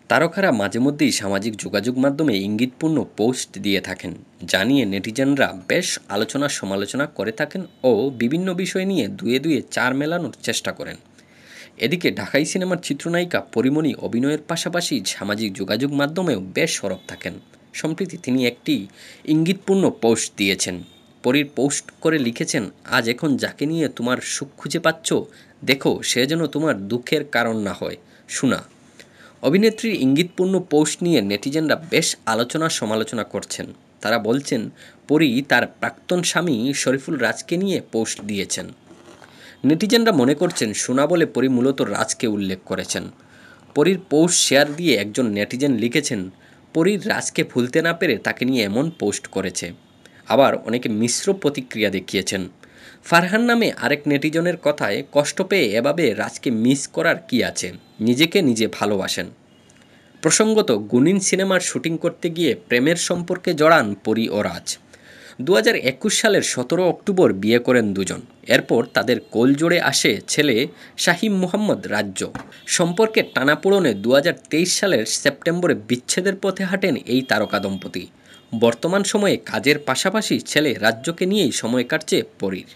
তারকারা মাঝেমধ্যেই সামাজিক যোগাযোগ মাধ্যমে ইঙ্গিতপূর্ণ পোস্ট দিয়ে থাকেন, যা নিয়ে নেটিজেনরা বেশ আলোচনা সমালোচনা করে থাকেন ও বিভিন্ন বিষয় নিয়ে দুয়ে দুয়ে চার মেলানোর চেষ্টা করেন। এদিকে ঢাকাই সিনেমার চিত্রনায়িকা পরীমণি অভিনয়ের পাশাপাশি সামাজিক যোগাযোগ মাধ্যমেও বেশ সরব থাকেন। সম্প্রতি তিনি একটি ইঙ্গিতপূর্ণ পোস্ট দিয়েছেন। পরীর পোস্ট করে লিখেছেন, আজ এখন যাকে নিয়ে তোমার সুখ খুঁজে পাচ্ছ, দেখো সে যেন তোমার দুঃখের কারণ না হয়। শোনা অভিনেত্রীর ইঙ্গিতপূর্ণ পোস্ট নিয়ে নেটিজেনরা বেশ আলোচনা সমালোচনা করছেন। তারা বলছেন, পরী তার প্রাক্তন স্বামী শরীফুল রাজকে নিয়ে পোস্ট দিয়েছেন। নেটিজেনরা মনে করছেন, সোনা বলে পরী মূলত রাজকে উল্লেখ করেছেন। পরীর পোস্ট শেয়ার দিয়ে একজন নেটিজেন লিখেছেন, পরীর রাজকে ভুলতে না পেরে তাকে নিয়ে এমন পোস্ট করেছে। আবার অনেকে মিশ্র প্রতিক্রিয়া দেখিয়েছেন। ফারহান নামে আরেক নেটিজনের কথায়, কষ্ট পেয়ে এভাবে রাজকে মিস করার কি আছে, নিজেকে নিজে ভালোবাসেন। প্রসঙ্গত, গুনিন সিনেমার শুটিং করতে গিয়ে প্রেমের সম্পর্কে জড়ান পরী ও রাজ। 2021 সালের 17 অক্টোবর বিয়ে করেন দুজন। এরপর তাদের কোলজোড়ে আসে ছেলে শাহিম মোহাম্মদ রাজ্য। সম্পর্কে টানাপোড়েনে 2023 সালের সেপ্টেম্বরে বিচ্ছেদের পথে হাঁটেন এই তারকা দম্পতি। বর্তমান সময়ে কাজের পাশাপাশি ছেলে রাজ্যকে নিয়েই সময় কাটছে পরীর।